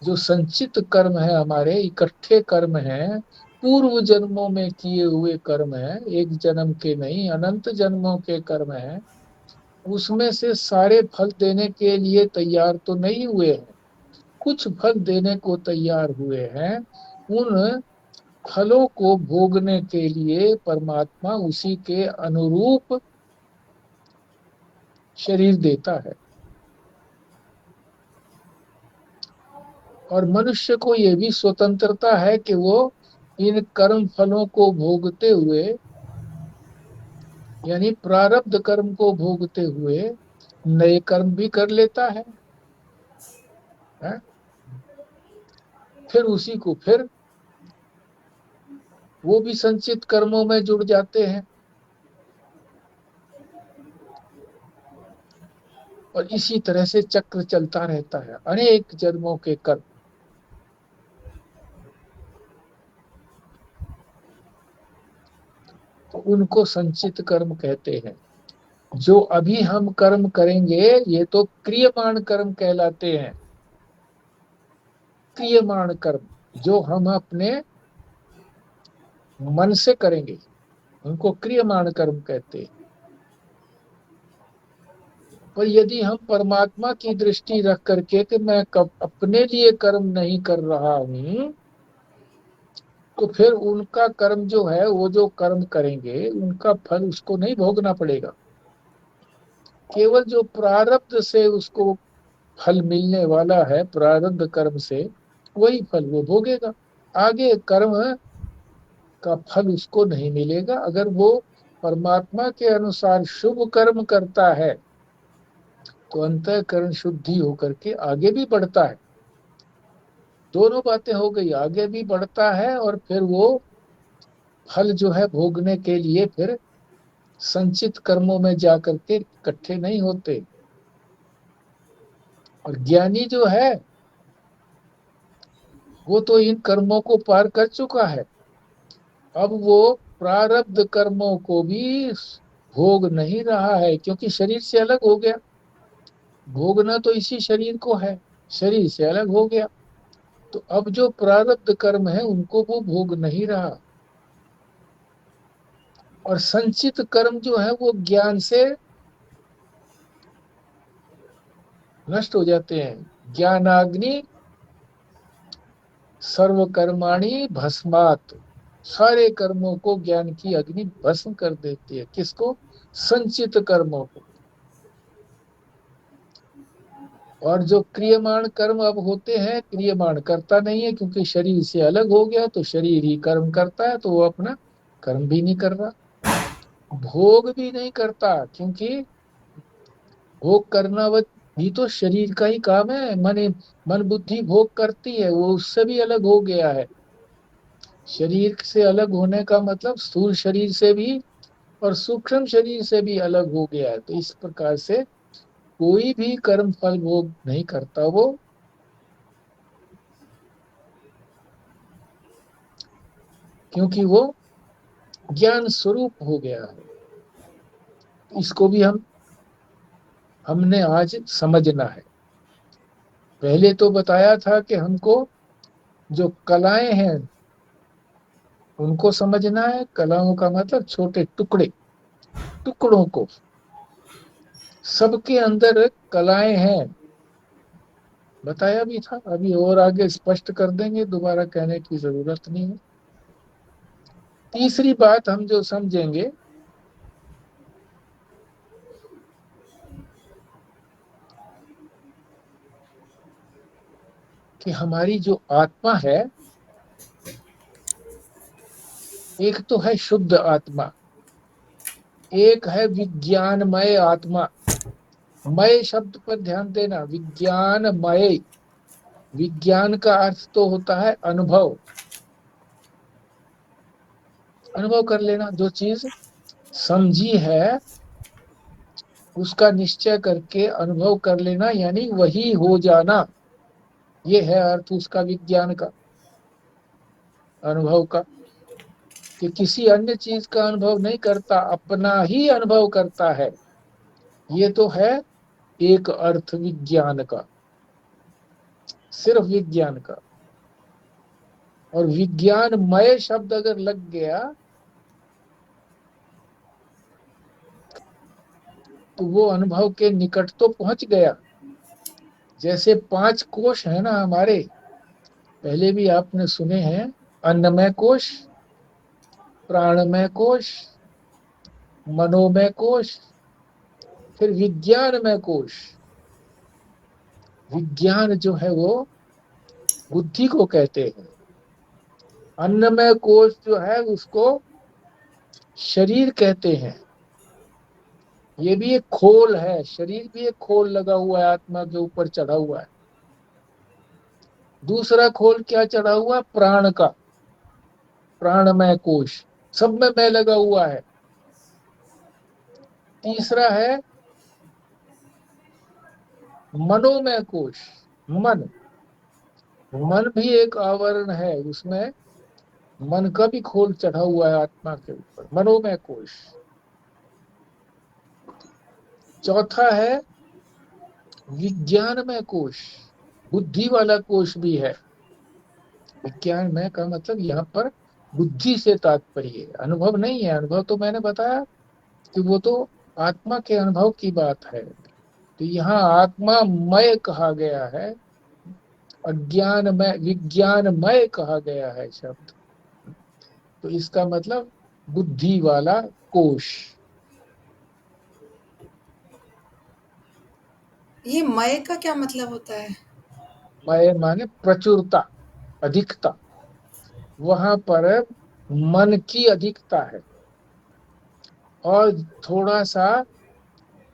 जो संचित कर्म है, हमारे इकट्ठे कर्म हैं, पूर्व जन्मों में किए हुए कर्म है, एक जन्म के नहीं अनंत जन्मों के कर्म है, उसमें से सारे फल देने के लिए तैयार तो नहीं हुए हैं, कुछ फल देने को तैयार हुए हैं। उन फलों को भोगने के लिए परमात्मा उसी के अनुरूप शरीर देता है। और मनुष्य को यह भी स्वतंत्रता है कि वो इन कर्म फलों को भोगते हुए, यानी प्रारब्ध कर्म को भोगते हुए नए कर्म भी कर लेता है? फिर उसी को फिर वो भी संचित कर्मों में जुड़ जाते हैं, और इसी तरह से चक्र चलता रहता है, अनेक जन्मों के कर्म। तो उनको संचित कर्म कहते हैं। जो अभी हम कर्म करेंगे ये तो क्रियमाण कर्म कहलाते हैं। क्रियमाण कर्म जो हम अपने मन से करेंगे उनको क्रियमाण कर्म कहते हैं। पर यदि हम परमात्मा की दृष्टि रख करके कि मैं कब अपने लिए कर्म नहीं कर रहा हूं, तो फिर उनका कर्म जो है, वो जो कर्म करेंगे उनका फल उसको नहीं भोगना पड़ेगा। केवल जो प्रारब्ध से उसको फल मिलने वाला है, प्रारब्ध कर्म से, वही फल वो भोगेगा। आगे कर्म का फल उसको नहीं मिलेगा। अगर वो परमात्मा के अनुसार शुभ कर्म करता है तो अंतःकरण शुद्धि होकर के आगे भी बढ़ता है। दोनों बातें हो गई, आगे भी बढ़ता है और फिर वो फल जो है भोगने के लिए फिर संचित कर्मों में जाकर के इकट्ठे नहीं होते। और ज्ञानी जो है वो तो इन कर्मों को पार कर चुका है। अब वो प्रारब्ध कर्मों को भी भोग नहीं रहा है, क्योंकि शरीर से अलग हो गया। भोगना तो इसी शरीर को है, शरीर से अलग हो गया। तो अब जो प्रारब्ध कर्म है उनको वो भोग नहीं रहा। और संचित कर्म जो है वो ज्ञान से नष्ट हो जाते हैं। ज्ञानाग्नि सर्व कर्माणि भस्मात, सारे कर्मों को ज्ञान की अग्नि भस्म कर देती है। किसको? संचित कर्मों को। और जो क्रियमाण कर्म अब होते हैं, क्रियमाण करता नहीं है क्योंकि शरीर से अलग हो गया, तो शरीर ही कर्म करता है, तो वो अपना कर्म भी नहीं कर रहा, भोग भी नहीं करता, क्योंकि भोग करना वो भी तो शरीर का ही काम है। मन बुद्धि भोग करती है, वो उससे भी अलग हो गया है। शरीर से अलग होने का मतलब स्थूल शरीर से भी और सूक्ष्म शरीर से भी अलग हो गया है। तो इस प्रकार से कोई भी कर्म फल भोग नहीं करता वो, क्योंकि वो ज्ञान स्वरूप हो गया है। इसको भी हमने आज समझना है। पहले तो बताया था कि हमको जो कलाएं हैं उनको समझना है। कलाओं का मतलब छोटे टुकड़े, टुकड़ों को। सबके अंदर कलाएं हैं, बताया भी था। अभी और आगे स्पष्ट कर देंगे, दोबारा कहने की जरूरत नहीं है। तीसरी बात हम जो समझेंगे कि हमारी जो आत्मा है, एक तो है शुद्ध आत्मा, एक है विज्ञानमय आत्मा। मय शब्द पर ध्यान देना, विज्ञानमय। विज्ञान का अर्थ तो होता है अनुभव। अनुभव कर लेना, जो चीज समझी है उसका निश्चय करके अनुभव कर लेना, यानी वही हो जाना। ये है अर्थ उसका, विज्ञान का, अनुभव का। कि किसी अन्य चीज का अनुभव नहीं करता, अपना ही अनुभव करता है। ये तो है एक अर्थ विज्ञान का। सिर्फ विज्ञान का। और विज्ञानमय शब्द अगर लग गया तो वो अनुभव के निकट तो पहुंच गया। जैसे 5 कोश है ना हमारे, पहले भी आपने सुने हैं, अन्नमय कोश, प्राणमय कोश, मनोमय कोश, फिर विज्ञानमय कोश। विज्ञान जो है वो बुद्धि को कहते हैं। अन्नमय कोश जो है उसको शरीर कहते हैं। ये भी एक खोल है, शरीर भी एक खोल लगा हुआ है, आत्मा के ऊपर चढ़ा हुआ है। दूसरा खोल क्या चढ़ा हुआ? प्राण का, प्राणमय कोश, सब में मैं लगा हुआ है। तीसरा है मनोमय कोश, मन, मन भी एक आवरण है, उसमें मन का भी खोल चढ़ा हुआ है आत्मा के ऊपर, मनोमय कोश। चौथा है विज्ञानमय कोश, बुद्धि वाला कोश भी है। विज्ञानमय का मतलब यहाँ पर बुद्धि से तात्पर्य है, अनुभव नहीं है। अनुभव तो मैंने बताया कि वो तो आत्मा के अनुभव की बात है। तो यहाँ आत्मा मय कहा गया है, अज्ञानमय, विज्ञानमय कहा गया है शब्द। तो इसका मतलब बुद्धि वाला कोश। ये मय का क्या मतलब होता है? मय माने प्रचुरता, अधिकता। वहां पर मन की अधिकता है। और थोड़ा सा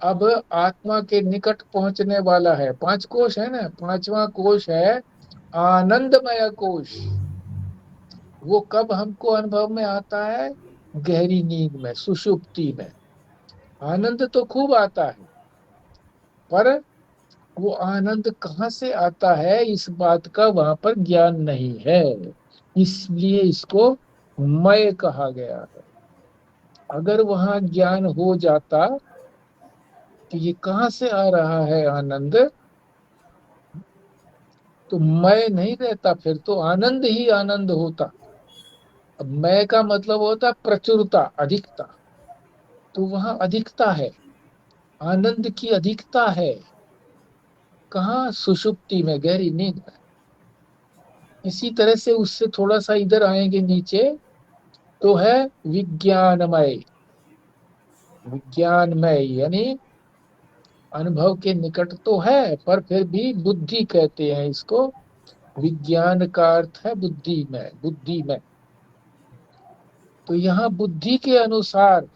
अब आत्मा के निकट पहुंचने वाला है। 5 कोश है ना, 5वां कोश है आनंदमय कोश। वो कब हमको अनुभव में आता है? गहरी नींद में, सुषुप्ति में। आनंद तो खूब आता है, पर वो आनंद कहाँ से आता है इस बात का वहां पर ज्ञान नहीं है, इसलिए इसको मय कहा गया है। अगर वहां ज्ञान हो जाता कि ये कहाँ से आ रहा है आनंद, तो मैं नहीं रहता, फिर तो आनंद ही आनंद होता। अब मैं का मतलब होता प्रचुरता, अधिकता। तो वहां अधिकता है, आनंद की अधिकता है। कहाँ? सुषुप्ति में, गहरी नींद में। इसी तरह से उससे थोड़ा सा इधर आएंगे नीचे तो है विज्ञानमय। विज्ञानमय यानी अनुभव के निकट तो है, पर फिर भी बुद्धि कहते हैं इसको। विज्ञान का अर्थ है बुद्धि में, बुद्धि में। तो यहाँ बुद्धि के अनुसार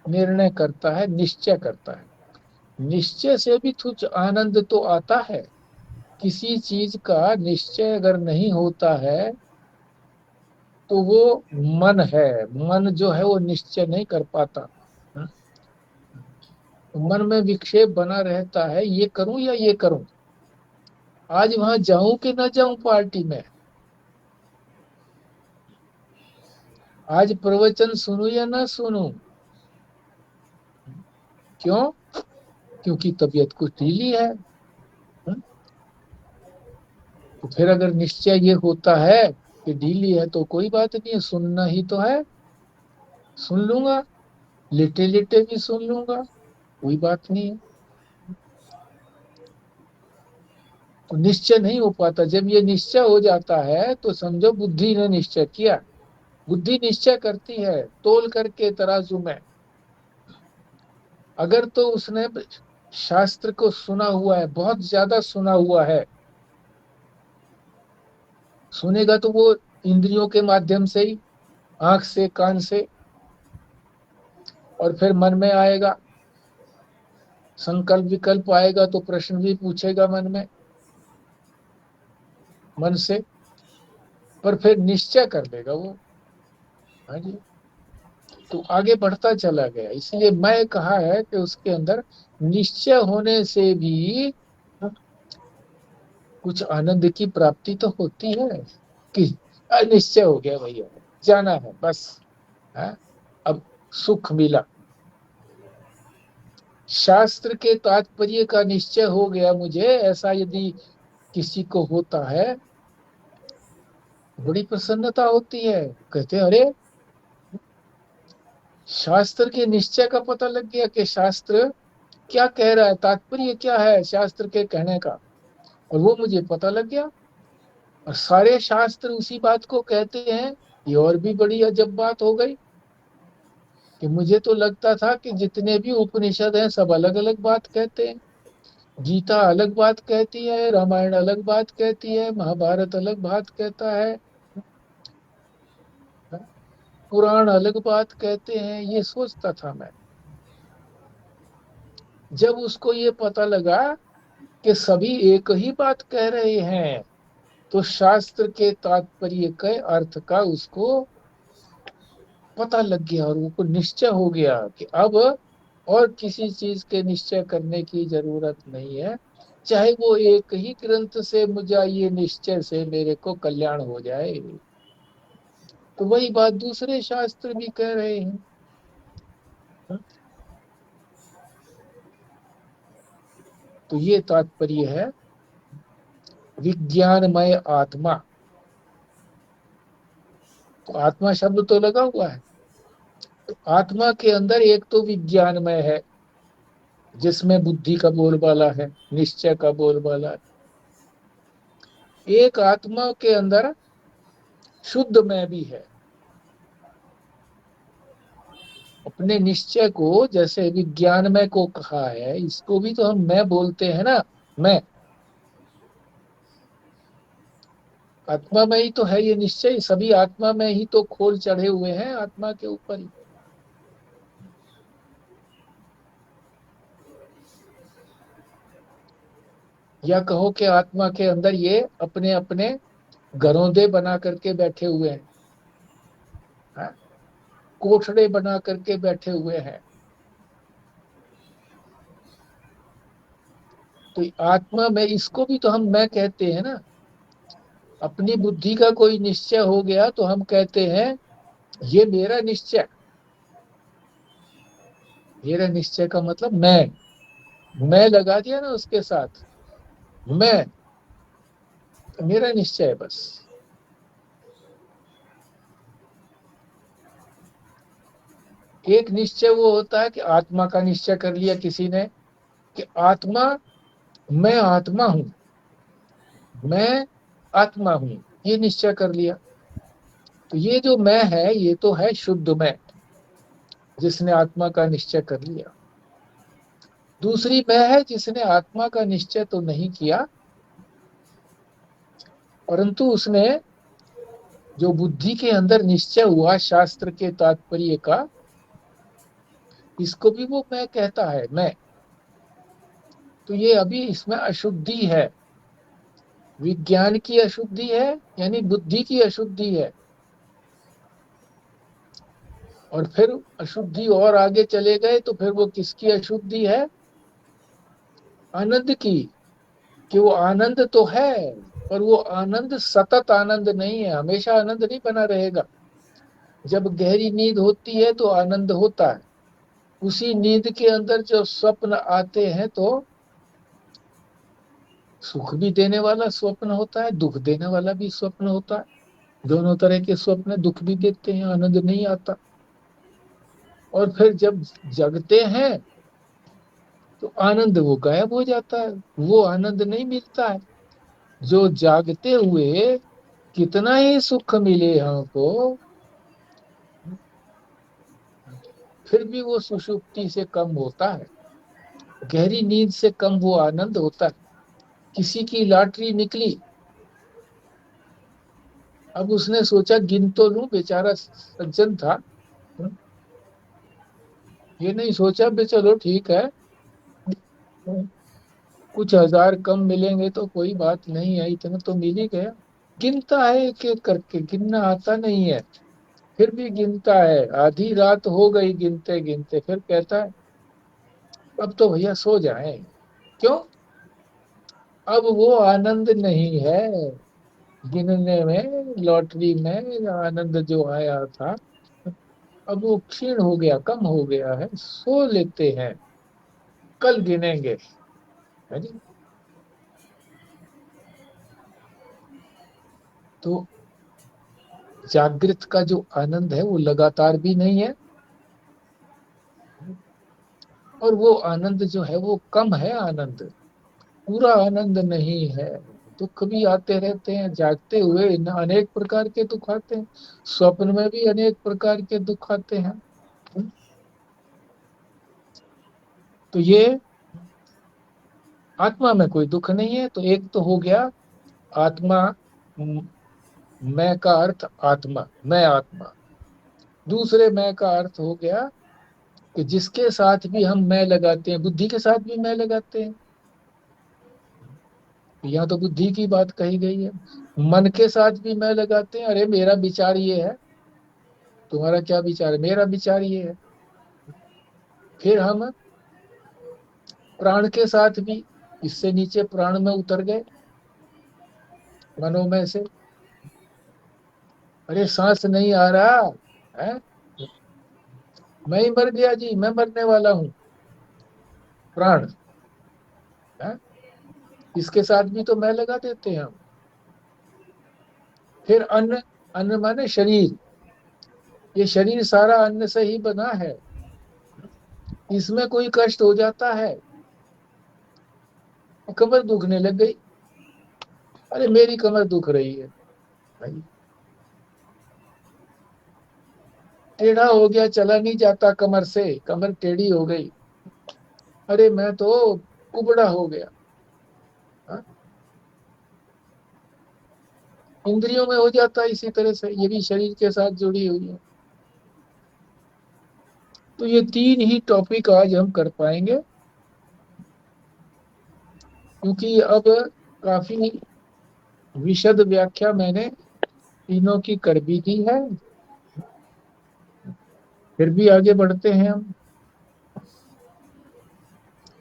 निर्णय करता है, निश्चय करता है। निश्चय से भी कुछ आनंद तो आता है। किसी चीज का निश्चय अगर नहीं होता है तो वो मन है, मन जो है वो निश्चय नहीं कर पाता। मन में विक्षेप बना रहता है, ये करूं या ये करूं, आज वहां जाऊं कि ना जाऊं पार्टी में, आज प्रवचन सुनूं या ना सुनूं। क्यों? क्योंकि तबीयत कुछ ढीली है। तो फिर अगर निश्चय ये होता है कि ढीली है तो कोई बात नहीं है, सुनना ही तो है, सुन लूंगा, लेटे लेटे भी सुन लूंगा, कोई बात नहीं है। तो निश्चय नहीं हो पाता। जब ये निश्चय हो जाता है तो समझो बुद्धि ने निश्चय किया। बुद्धि निश्चय करती है तोल करके तराजू में। अगर तो उसने शास्त्र को सुना हुआ है, बहुत ज्यादा सुना हुआ है, सुनेगा तो वो इंद्रियों के माध्यम से ही, आंख से, कान से, और फिर मन में आएगा, संकल्प विकल्प आएगा तो प्रश्न भी पूछेगा मन में, मन से, पर फिर निश्चय कर लेगा वो। हाँ जी। तो आगे बढ़ता चला गया, इसलिए मैं कहा है कि उसके अंदर निश्चय होने से भी कुछ आनंद की प्राप्ति तो होती है कि निश्चय हो गया भैया, जाना है बस, है, अब सुख मिला। शास्त्र के तात्पर्य का निश्चय हो गया मुझे, ऐसा यदि किसी को होता है, बड़ी प्रसन्नता होती है। कहते हैं, अरे शास्त्र के निश्चय का पता लग गया कि शास्त्र क्या कह रहा है, तात्पर्य क्या है शास्त्र के कहने का, और वो मुझे पता लग गया। और सारे शास्त्र उसी बात को कहते हैं। ये और भी बड़ी अजब बात हो गई कि मुझे तो लगता था कि जितने भी उपनिषद हैं सब अलग अलग बात कहते हैं। गीता अलग बात कहती है, रामायण अलग बात कहती है, महाभारत अलग बात कहता है, पुराण अलग बात कहते हैं, ये सोचता था मैं। जब उसको ये पता लगा कि सभी एक ही बात कह रहे हैं, तो शास्त्र के तात्पर्य के अर्थ का उसको पता लग गया, और वो निश्चय हो गया कि अब और किसी चीज के निश्चय करने की जरूरत नहीं है। चाहे वो एक ही ग्रंथ से मुझे ये निश्चय से मेरे को कल्याण हो जाए। तो वही बात दूसरे शास्त्र भी कह रहे हैं। तो ये तात्पर्य है विज्ञानमय आत्मा। तो आत्मा शब्द तो लगा हुआ है। तो आत्मा के अंदर एक तो विज्ञानमय है, जिसमें बुद्धि का बोलबाला है, निश्चय का बोलबाला है। एक आत्मा के अंदर शुद्ध में भी है। अपने निश्चय को जैसे विज्ञानमय को कहा है, इसको भी तो हम मैं बोलते हैं ना। मैं आत्मा में ही तो है ये निश्चय, सभी आत्मा में ही तो खोल चढ़े हुए हैं, आत्मा के ऊपर ही। या कहो कि आत्मा के अंदर ये अपने अपने घरोंदे बना करके बैठे हुए हैं, हाँ? कोठड़े बना करके बैठे हुए हैं। तो आत्मा में इसको भी तो हम मैं कहते हैं ना। अपनी बुद्धि का कोई निश्चय हो गया तो हम कहते हैं ये मेरा निश्चय। मेरा निश्चय का मतलब मैं लगा दिया ना उसके साथ। मैं तो मेरा निश्चय है बस। एक निश्चय वो होता है कि आत्मा का निश्चय कर लिया किसी ने कि आत्मा, मैं आत्मा हूं, मैं आत्मा हूं, ये निश्चय कर लिया। तो ये जो मैं है ये तो है शुद्ध मैं, जिसने आत्मा का निश्चय कर लिया। दूसरी मैं है जिसने आत्मा का निश्चय तो नहीं किया, परंतु उसने जो बुद्धि के अंदर निश्चय हुआ शास्त्र के तात्पर्य का, इसको भी वो मैं कहता है मैं। तो ये अभी इसमें अशुद्धि है, विज्ञान की अशुद्धि है, यानी बुद्धि की अशुद्धि है। और फिर अशुद्धि और आगे चले गए तो फिर वो किसकी अशुद्धि है? आनंद की। कि वो आनंद तो है, पर वो आनंद सतत आनंद नहीं है, हमेशा आनंद नहीं बना रहेगा। जब गहरी नींद होती है तो आनंद होता है। उसी नींद के अंदर जो स्वप्न आते हैं तो सुख भी देने वाला स्वप्न होता है, दुख देने वाला भी स्वप्न होता है। दोनों तरह के स्वप्न दुख भी देते हैं, आनंद नहीं आता। और फिर जब जगते हैं तो आनंद वो गायब हो जाता है, वो आनंद नहीं मिलता है। जो जागते हुए कितना ही सुख मिले हमको, फिर भी वो सुषुप्ति से कम होता है, गहरी नींद से कम वो आनंद होता है। किसी की लॉटरी निकली, अब उसने सोचा गिन तो लूं, बेचारा सज्जन था। ये नहीं सोचा भी चलो ठीक है, कुछ हजार कम मिलेंगे तो कोई बात नहीं है, इतना तो मिल ही गया। गिनता है एक एक करके, गिनना आता नहीं है, फिर भी गिनता है। आधी रात हो गई गिनते गिनते, फिर कहता है अब तो भैया सो जाएं। क्यों? अब वो आनंद नहीं है गिनने में, लॉटरी में आनंद जो आया था, अब वो क्षीण हो गया, कम हो गया है, सो लेते हैं, कल गिनेंगे। है जी। तो जागृत का जो आनंद है वो लगातार भी नहीं है, और वो आनंद जो है वो कम है आनंद, पूरा आनंद नहीं है। दुख भी आते रहते हैं, जागते हुए अनेक प्रकार के दुख आते हैं, स्वप्न में भी अनेक प्रकार के दुख आते हैं। तो ये आत्मा में कोई दुख नहीं है। तो एक तो हो गया आत्मा, मैं का अर्थ आत्मा, मैं आत्मा। दूसरे मैं का अर्थ हो गया कि जिसके साथ भी हम मैं लगाते हैं, बुद्धि के साथ भी मैं लगाते हैं, यहाँ तो बुद्धि की बात कही गई है। मन के साथ भी मैं लगाते हैं, अरे मेरा विचार ये है, तुम्हारा क्या विचार है, मेरा विचार ये है। फिर हम प्राण के साथ भी, इससे नीचे प्राण में उतर गए, मनोमय से, अरे सांस नहीं आ रहा है, मैं ही मर गया जी, मैं मरने वाला हूँ, प्राण है, इसके साथ भी तो मैं लगा देते हैं हम। फिर अन्न, अन्न माने शरीर, ये शरीर सारा अन्न से ही बना है, इसमें कोई कष्ट हो जाता है, कमर दुखने लग गई, अरे मेरी कमर दुख रही है भाई, टेढ़ा हो गया, चला नहीं जाता कमर से, कमर टेढ़ी हो गई, अरे मैं तो कुबड़ा हो गया। हाँ? इंद्रियों में हो जाता है इसी तरह से, ये भी शरीर के साथ जुड़ी हुई है। तो ये तीन ही टॉपिक आज हम कर पाएंगे, क्योंकि अब काफी विशद व्याख्या मैंने तीनों की कर भी दी है। फिर भी आगे बढ़ते हैं हम।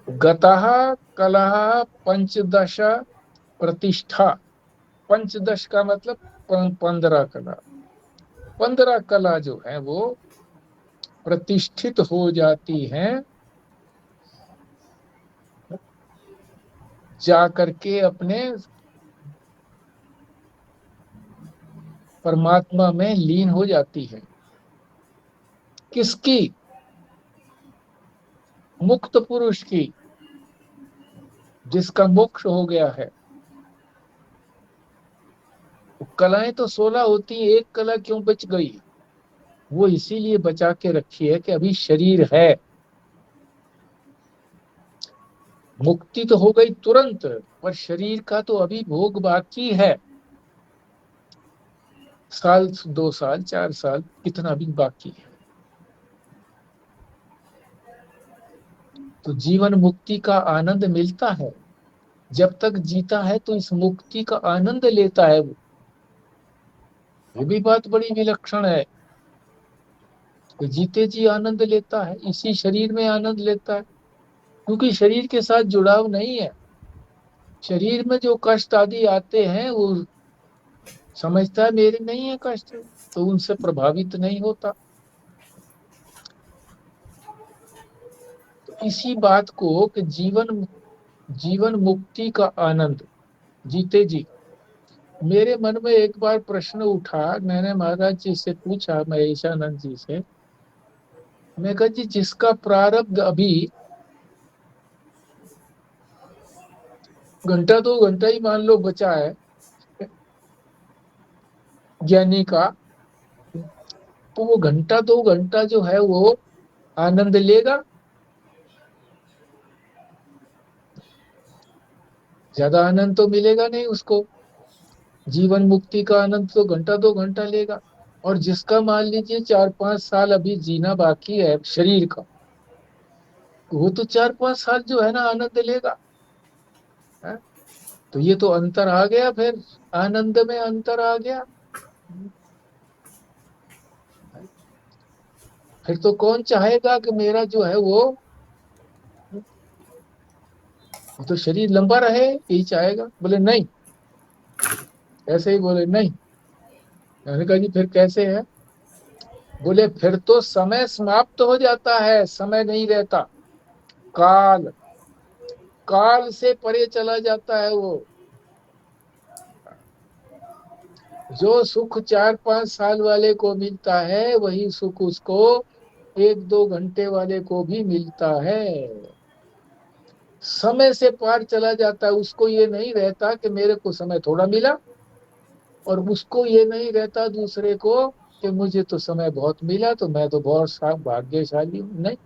गतः कलह पंचदश प्रतिष्ठा, पंचदश का मतलब 15 कला, 15 कला जो है वो प्रतिष्ठित हो जाती हैं जा करके अपने परमात्मा में लीन हो जाती है। किसकी? मुक्त पुरुष की, जिसका मोक्ष हो गया है। कलाएं तो 16 होती हैं, एक कला क्यों बच गई? वो इसीलिए बचा के रखी है कि अभी शरीर है। मुक्ति तो हो गई तुरंत, पर शरीर का तो अभी भोग बाकी है, साल 2 साल 4 साल कितना भी बाकी है। तो जीवन मुक्ति का आनंद मिलता है, जब तक जीता है तो इस मुक्ति का आनंद लेता है वो। ये भी बात बड़ी विलक्षण है कि जीते जी आनंद लेता है, इसी शरीर में आनंद लेता है, क्योंकि शरीर के साथ जुड़ाव नहीं है। शरीर में जो कष्ट आदि आते हैं वो समझता है मेरे नहीं है कष्ट, तो उनसे प्रभावित नहीं होता। तो इसी बात को कि जीवन जीवन मुक्ति का आनंद जीते जी, मेरे मन में एक बार प्रश्न उठा, मैंने महाराज जी से पूछा, महेशानंद जी से, मैं कहा जी जिसका प्रारब्ध अभी घंटा 2 घंटा ही मान लो बचा है ज्ञानी का, तो वो घंटा 2 घंटा जो है वो आनंद लेगा? ज्यादा आनंद तो मिलेगा नहीं उसको। जीवन मुक्ति का आनंद तो घंटा 2 घंटा लेगा। और जिसका मान लीजिए 4-5 साल अभी जीना बाकी है शरीर का, वो तो 4-5 साल जो है ना आनंद लेगा है? तो ये तो अंतर आ गया, फिर आनंद में अंतर आ गया। फिर तो कौन चाहेगा कि मेरा जो है वो तो शरीर लंबा रहे, यही चाहेगा। बोले नहीं, ऐसे ही बोले नहीं। मैंने कहा जी फिर कैसे है? बोले फिर तो समय समाप्त हो जाता है, समय नहीं रहता, काल, काल से परे चला जाता है वो। जो सुख 4-5 साल वाले को मिलता है वही सुख उसको 1-2 घंटे वाले को भी मिलता है। समय से पार चला जाता है, उसको ये नहीं रहता कि मेरे को समय थोड़ा मिला, और उसको ये नहीं रहता दूसरे को कि मुझे तो समय बहुत मिला तो मैं तो बहुत भाग्यशाली हूं। नहीं,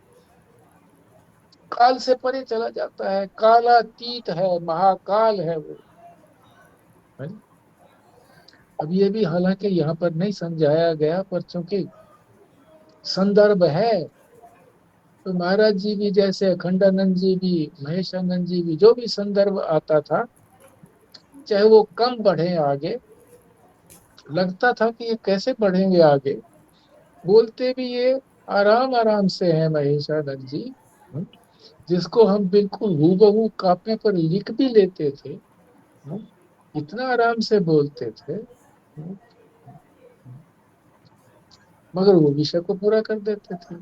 काल से परे चला जाता है, कालातीत है, महाकाल है वो, है ना? अब ये भी हालांकि यहाँ पर नहीं समझाया गया, पर चूंकि संदर्भ है, तो महाराज जी भी, जैसे अखंडानंद जी भी, महेशानंद जी भी, जो भी संदर्भ आता था, चाहे वो कम बढ़े आगे, लगता था कि ये कैसे बढ़ेंगे आगे, बोलते भी ये आराम आराम से है महेशानंद जी, हम्म, जिसको हम बिल्कुल हूबहू कॉपी पर लिख भी लेते थे, इतना आराम से बोलते थे, मगर वो विषय को पूरा कर देते थे।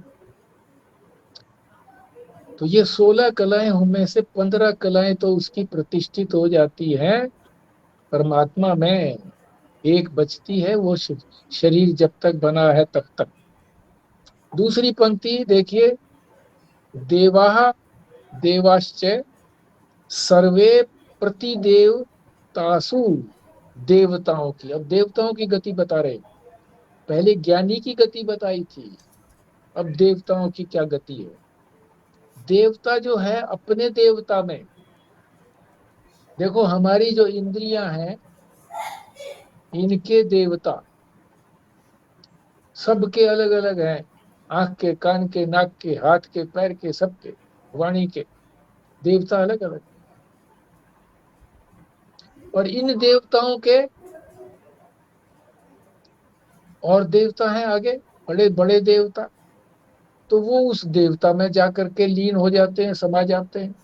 तो ये 16 कलाएं उनमें से 15 कलाएं तो उसकी प्रतिष्ठित हो जाती हैं परमात्मा में, एक बचती है, वो शरीर जब तक बना है तब तक। दूसरी पंक्ति देखिए, देवाः देवाश्च सर्वे प्रतिदेवतासु, देवताओं की, अब देवताओं की गति बता रहे। पहले ज्ञानी की गति बताई थी, अब देवताओं की क्या गति है। देवता जो है अपने देवता में, देखो हमारी जो इंद्रियां हैं, इनके देवता सबके अलग अलग हैं, आंख के, कान के, नाक के, हाथ के, पैर के, सबके, वाणी के देवता अलग अलग। और इन देवताओं के और देवता हैं आगे, बड़े बड़े देवता, तो वो उस देवता में जाकर के लीन हो जाते हैं, समा जाते हैं।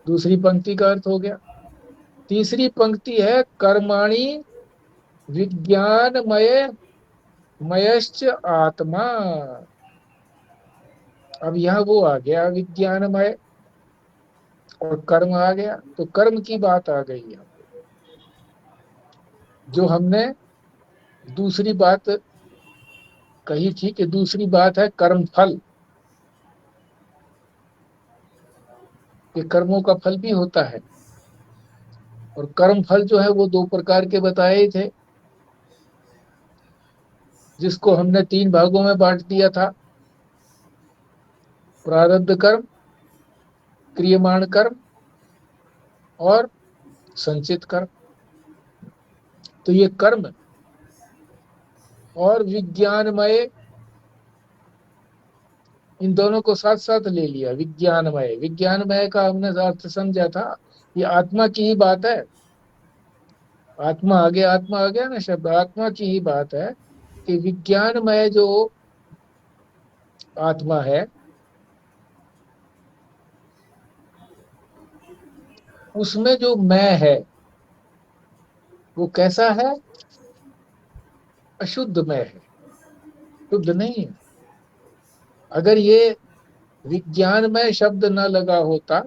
दूसरी पंक्ति का अर्थ हो गया। तीसरी पंक्ति है, कर्माणि विज्ञानमय मयश्च आत्मा। अब यहाँ वो आ गया विज्ञानमय, और कर्म आ गया, तो कर्म की बात आ गई यहाँ पे। जो हमने दूसरी बात कही थी कि दूसरी बात है कर्म फल, कि कर्मों का फल भी होता है, और कर्म फल जो है वो 2 प्रकार के बताए थे, जिसको हमने 3 भागों में बांट दिया था, प्रारब्ध कर्म, क्रियमाण कर्म और संचित कर्म। तो ये कर्म और विज्ञानमय, इन दोनों को साथ साथ ले लिया। विज्ञानमय, विज्ञानमय का हमने अर्थ समझा था, ये आत्मा की ही बात है। आत्मा आ गया ना शब्द, आत्मा की ही बात है कि विज्ञानमय जो आत्मा है, उसमें जो मैं है वो कैसा है, अशुद्ध में है, शुद्ध नहीं है। अगर ये विज्ञानमय शब्द न लगा होता,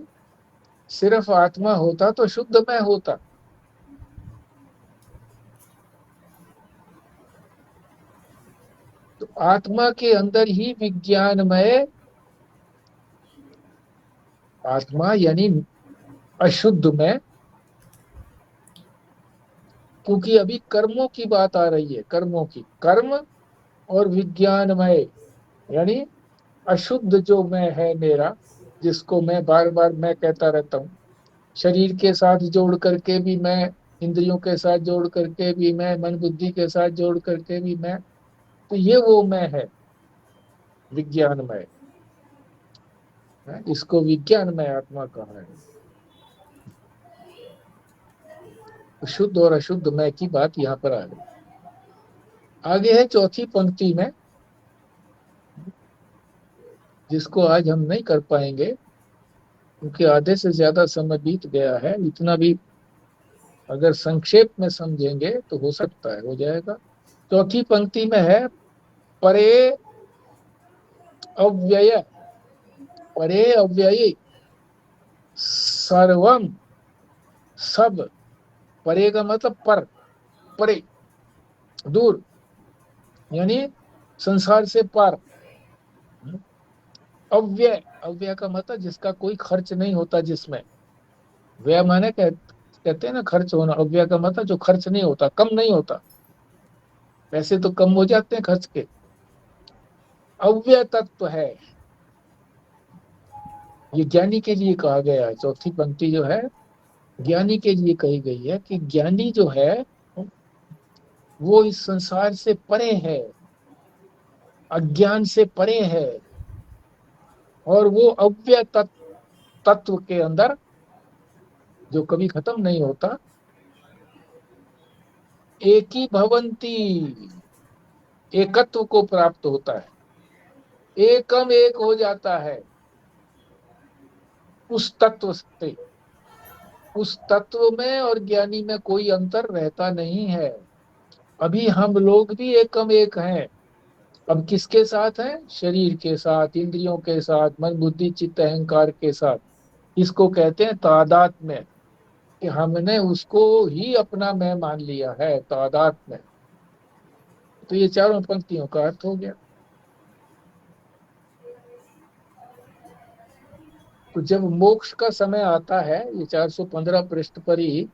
सिर्फ आत्मा होता, तो शुद्ध में होता। तो आत्मा के अंदर ही विज्ञानमय आत्मा, यानी अशुद्ध में, क्योंकि अभी कर्मों की बात आ रही है, कर्मों की, कर्म और विज्ञानमय, यानी अशुद्ध जो मैं है मेरा, जिसको मैं बार बार मैं कहता रहता हूँ, शरीर के साथ जोड़ करके भी मैं, इंद्रियों के साथ जोड़ करके भी मैं, मन बुद्धि के साथ जोड़ करके भी मैं, तो ये वो मैं है विज्ञानमय, इसको विज्ञानमय आत्मा कहा है। शुद्ध और अशुद्ध मैं की बात यहाँ पर आ गई। आगे है चौथी पंक्ति में, जिसको आज हम नहीं कर पाएंगे क्योंकि आधे से ज्यादा समय बीत गया है। इतना भी अगर संक्षेप में समझेंगे तो हो सकता है हो जाएगा। चौथी पंक्ति में है, परे अव्यय, परे अव्ययी, सर्वम, सब, परे का मतलब पर, परे, दूर, यानी संसार से पार। अव्यय, अव्यय का मतलब जिसका कोई खर्च नहीं होता, जिसमें व्यय माने कहते हैं ना खर्च होना, अव्यय का मतलब जो खर्च नहीं होता, कम नहीं होता, पैसे तो कम हो जाते हैं खर्च के। अव्यय तत्व है, ये ज्ञानी के लिए कहा गया है। चौथी पंक्ति जो है ज्ञानी के लिए कही गई है कि ज्ञानी जो है वो इस संसार से परे है, अज्ञान से परे है, और वो अव्यय तत्व के अंदर जो कभी खत्म नहीं होता, एक ही भवंती, एकत्व को प्राप्त होता है, एकम एक हो जाता है उस तत्व से। उस तत्व में और ज्ञानी में कोई अंतर रहता नहीं है। अभी हम लोग भी एकम एक हैं। अब किसके साथ हैं? शरीर के साथ, इंद्रियों के साथ, मन बुद्धि चित्त अहंकार के साथ। इसको कहते हैं तादात में, कि हमने उसको ही अपना मैं मान लिया है, तादात में। तो ये चारों पंक्तियों का अर्थ हो गया। तो जब मोक्ष का समय आता है, ये 415 पृष्ठ पर ही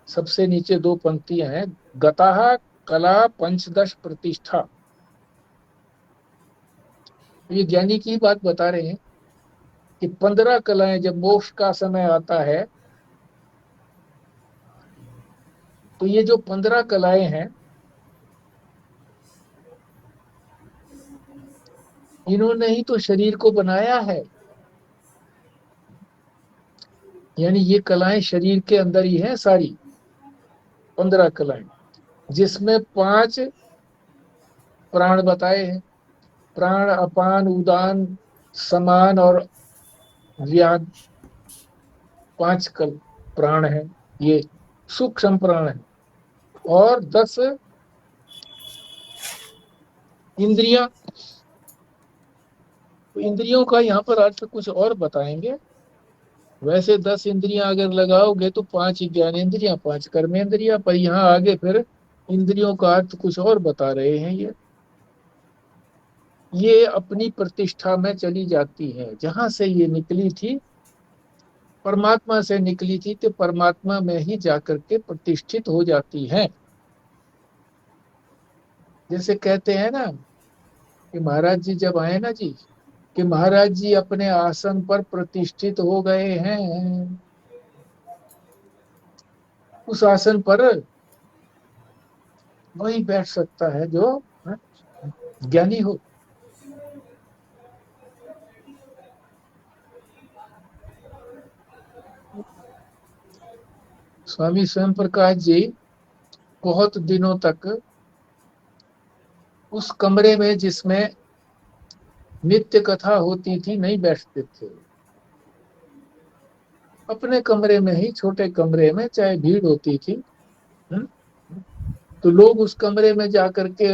सबसे नीचे दो पंक्तियां हैं, गताः कला पंचदश प्रतिष्ठा। ये ज्ञानी की बात बता रहे हैं कि 15 कलाएं, जब मोक्ष का समय आता है तो ये जो 15 कलाएं हैं, इन्होंने ही तो शरीर को बनाया है। यानी ये कलाएं शरीर के अंदर ही है सारी, 15 कलाएं, जिसमें 5 प्राण बताए हैं। प्राण, अपान, उदान, समान और व्यान, 5 कल प्राण है, ये सूक्ष्म प्राण है। और 10 इंद्रियां। तो इंद्रियों का यहाँ पर अर्थ कुछ और बताएंगे। वैसे 10 इंद्रियां अगर लगाओगे तो 5 ज्ञानेंद्रियां, 5 कर्मेंद्रियां, पर यहाँ आगे फिर इंद्रियों का अर्थ कुछ और बता रहे हैं। ये अपनी प्रतिष्ठा में चली जाती है, जहां से ये निकली थी, परमात्मा से निकली थी, तो परमात्मा में ही जाकर के प्रतिष्ठित हो जाती है। जैसे कहते हैं ना कि महाराज जी जब आए ना जी, कि महाराज जी अपने आसन पर प्रतिष्ठित हो गए हैं। उस आसन पर वही बैठ सकता है जो ज्ञानी हो। स्वामी स्वयं प्रकाश जी बहुत दिनों तक उस कमरे में जिसमें नित्य कथा होती थी नहीं बैठते थे। अपने कमरे में ही, छोटे कमरे में, चाहे भीड़ होती थी, तो लोग उस कमरे में जाकर के,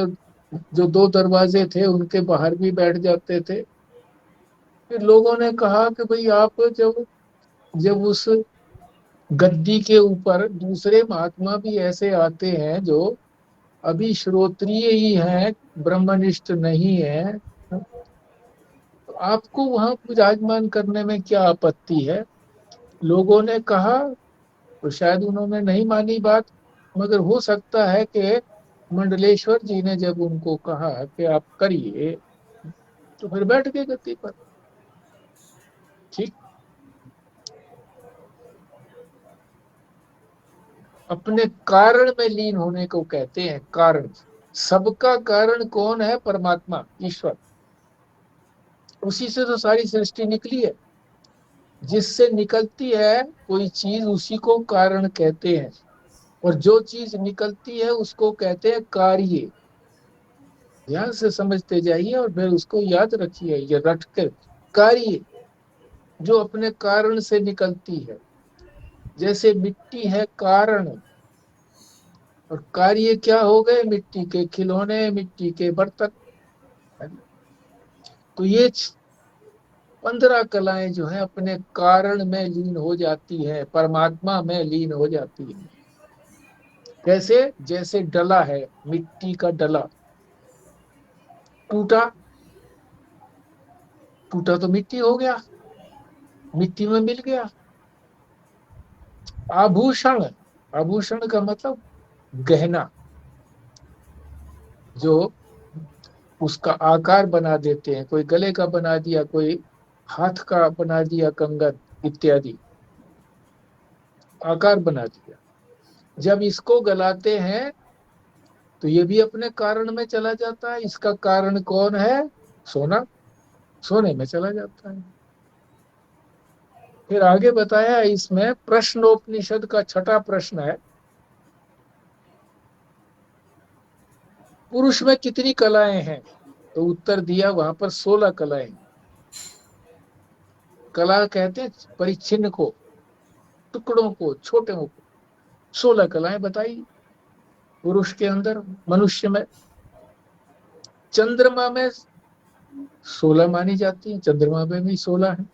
जो 2 दरवाजे थे उनके बाहर भी बैठ जाते थे। फिर लोगों ने कहा कि भाई आप जब जब उस गद्दी के ऊपर दूसरे महात्मा भी ऐसे आते हैं जो अभी श्रोत्रिय ही हैं, ब्रह्मनिष्ठ नहीं है, तो आपको वहां विराजमान करने में क्या आपत्ति है? लोगों ने कहा, तो शायद उन्होंने नहीं मानी बात, मगर हो सकता है कि मंडलेश्वर जी ने जब उनको कहा कि आप करिए, तो फिर बैठ गए गद्दी पर। ठीक, अपने कारण में लीन होने को कहते हैं। कारण, सबका कारण कौन है? परमात्मा, ईश्वर। उसी से तो सारी सृष्टि निकली है। जिससे निकलती है कोई चीज, उसी को कारण कहते हैं। और जो चीज निकलती है उसको कहते हैं कार्य। ध्यान से समझते जाइए और फिर उसको याद रखिए, ये रट कर। कार्य जो अपने कारण से निकलती है, जैसे मिट्टी है कारण, और कार्य क्या हो गए? मिट्टी के खिलौने, मिट्टी के बर्तन। तो ये 15 कलाएं जो है अपने कारण में लीन हो जाती है, परमात्मा में लीन हो जाती है। कैसे? जैसे डला है, मिट्टी का डला टूटा, टूटा तो मिट्टी हो गया, मिट्टी में मिल गया। आभूषण, आभूषण का मतलब गहना, जो उसका आकार बना देते हैं, कोई गले का बना दिया, कोई हाथ का बना दिया, कंगन इत्यादि आकार बना दिया। जब इसको गलाते हैं तो ये भी अपने कारण में चला जाता है। इसका कारण कौन है? सोना, सोने में चला जाता है। फिर आगे बताया इसमें, प्रश्नोपनिषद का छठा प्रश्न है, पुरुष में कितनी कलाएं हैं? तो उत्तर दिया वहां पर 16 कलाएं। कला कहते हैं परिच्छिन्न को, टुकड़ों को, छोटे को। 16 कलाएं बताई पुरुष के अंदर, मनुष्य में। चंद्रमा में 16 मानी जाती है, चंद्रमा में भी 16 है।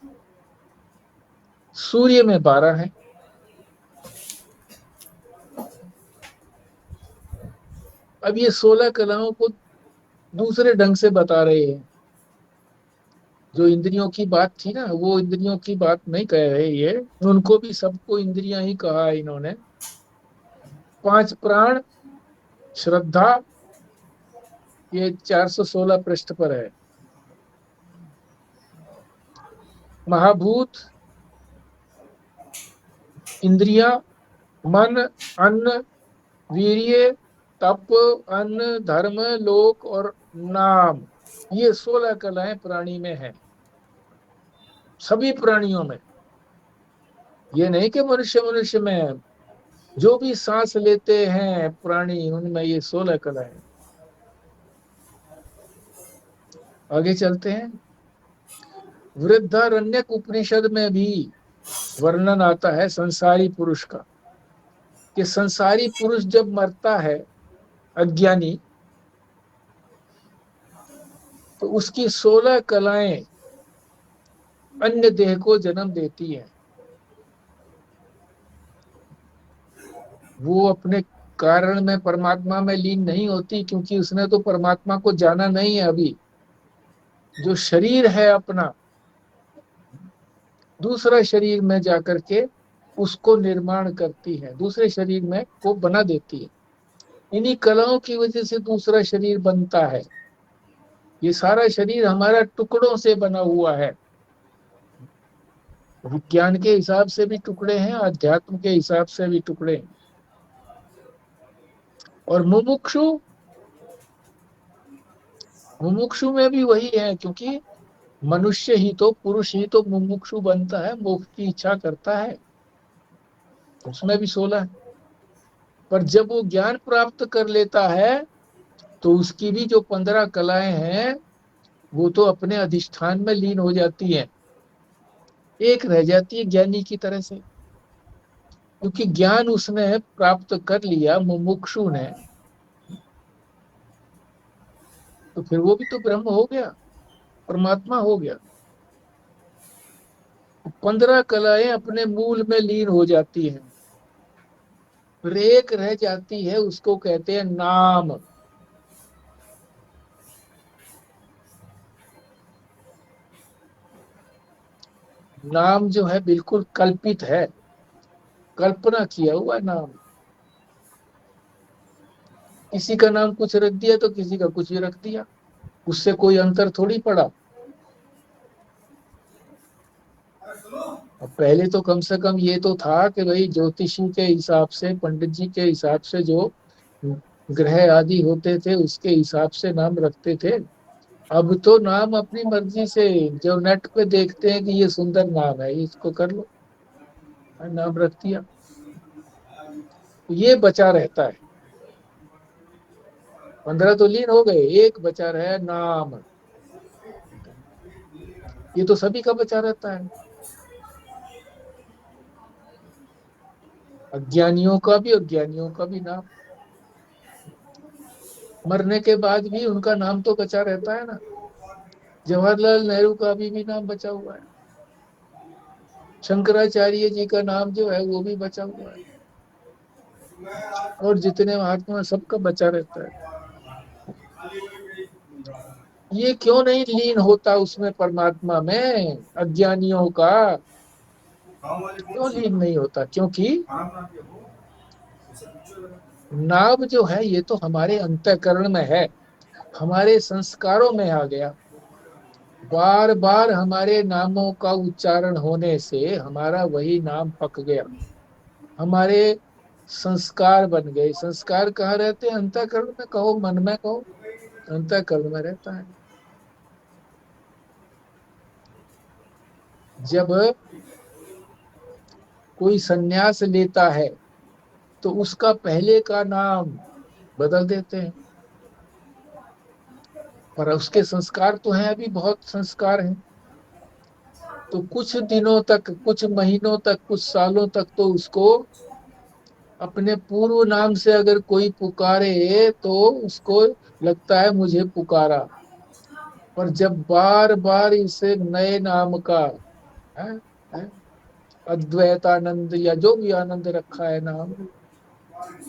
सूर्य में 12 है। अब ये 16 कलाओं को दूसरे ढंग से बता रहे हैं। जो इंद्रियों की बात थी ना, वो इंद्रियों की बात नहीं कह रहे ये, उनको भी सबको इंद्रियां ही कहा है इन्होंने। 5 प्राण, श्रद्धा, ये 416 पृष्ठ पर है। महाभूत, इंद्रिया, मन, अन्न, वीर्य, तप, अन्न, धर्म, लोक और नाम, ये 16 कलाएं प्राणी में है, सभी प्राणियों में। ये नहीं कि मनुष्य मनुष्य में है, जो भी सांस लेते हैं प्राणी, उनमें ये 16 कलाएं। आगे चलते हैं। वृद्धारण्यक उपनिषद में भी वर्णन आता है संसारी पुरुष का, कि संसारी पुरुष जब मरता है, अज्ञानी, तो उसकी 16 कलाएं अन्य देह को जन्म देती हैं। वो अपने कारण में परमात्मा में लीन नहीं होती, क्योंकि उसने तो परमात्मा को जाना नहीं है अभी। जो शरीर है अपना, दूसरा शरीर में जाकर के उसको निर्माण करती है, दूसरे शरीर में को बना देती है। इन्हीं कलाओं की वजह से दूसरा शरीर बनता है। ये सारा शरीर हमारा टुकड़ों से बना हुआ है। विज्ञान के हिसाब से भी टुकड़े हैं, अध्यात्म के हिसाब से भी टुकड़े हैं। और मुमुक्षु, मुमुक्षु में भी वही है, क्योंकि मनुष्य ही तो, पुरुष ही तो मुमुक्षु बनता है, मोक्ष की इच्छा करता है, उसमें भी 16 है। पर जब वो ज्ञान प्राप्त कर लेता है तो उसकी भी जो 15 कलाएं हैं वो तो अपने अधिष्ठान में लीन हो जाती हैं, एक रह जाती है ज्ञानी की तरह से। क्योंकि ज्ञान उसने प्राप्त कर लिया मुमुक्षु ने, तो फिर वो भी तो ब्रह्म हो गया, परमात्मा हो गया। 15 कलाएं अपने मूल में लीन हो जाती हैं, फिर एक रह जाती है, उसको कहते हैं नाम। नाम जो है बिल्कुल कल्पित है, कल्पना किया हुआ नाम। किसी का नाम कुछ रख दिया तो किसी का कुछ भी रख दिया, उससे कोई अंतर थोड़ी पड़ा। अब पहले तो कम से कम ये तो था कि भाई ज्योतिषी के हिसाब से, पंडित जी के हिसाब से जो ग्रह आदि होते थे उसके हिसाब से नाम रखते थे। अब तो नाम अपनी मर्जी से, जो नेट पे देखते हैं कि ये सुंदर नाम है, इसको कर लो, नाम रख दिया, ये बचा रहता है। 15 तो लीन हो गए, एक बचा रहा है नाम, ये तो सभी का बचा रहता है, अज्ञानियों का भी और ज्ञानियों का भी नाम। मरने के बाद भी उनका नाम तो बचा रहता है ना। जवाहरलाल नेहरू का भी नाम बचा हुआ है, शंकराचार्य जी का नाम जो है वो भी बचा हुआ है। और जितने महात्मा सबका बचा रहता है। ये क्यों नहीं लीन होता उसमें परमात्मा में अज्ञानियों का, क्यों लीन नहीं होता? क्योंकि नाम जो है ये तो हमारे अंतःकरण में है, हमारे संस्कारों में आ गया। बार बार हमारे नामों का उच्चारण होने से हमारा वही नाम पक गया, हमारे संस्कार बन गए। संस्कार कहाँ रहते हैं? अंतःकरण में कहो, मन में कहो, अंतःकरण में रहता है। जब कोई संन्यास लेता है तो उसका पहले का नाम बदल देते हैं, पर उसके संस्कार तो हैं, अभी बहुत संस्कार हैं। तो कुछ दिनों तक, कुछ महीनों तक, कुछ सालों तक तो उसको अपने पूर्व नाम से अगर कोई पुकारे तो उसको लगता है मुझे पुकारा। पर जब बार बार इसे नए नाम का है, है, अद्वैतानंद या जो भी आनंद रखा है नाम,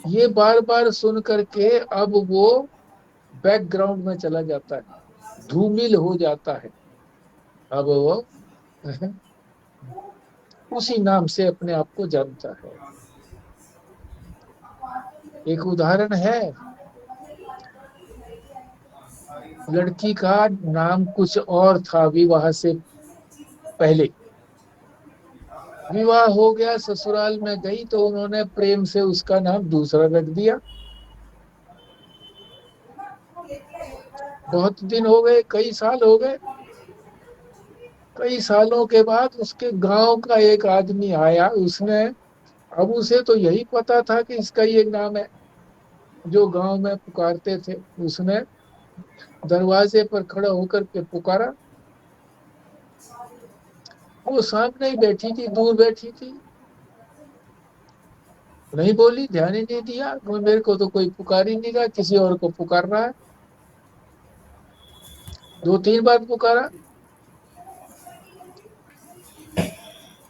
ये बार बार सुन करके अब वो बैकग्राउंड में चला जाता है, धूमिल हो जाता है। अब वो उसी नाम से अपने आप को जानता है। एक उदाहरण है, लड़की का नाम कुछ और था विवाह से पहले, विवाह हो गया, ससुराल में गई तो उन्होंने प्रेम से उसका नाम दूसरा रख दिया। बहुत दिन हो गए, कई साल हो गए। कई सालों के बाद उसके गांव का एक आदमी आया, उसने, अब उसे तो यही पता था कि इसका ये नाम है जो गांव में पुकारते थे। उसने दरवाजे पर खड़ा होकर के पुकारा। वो सामने ही बैठी थी, दूर बैठी थी, नहीं बोली, ध्यान ही नहीं दिया। मेरे को तो कोई पुकार ही नहीं रहा, किसी और को पुकार रहा है। दो तीन बार पुकारा,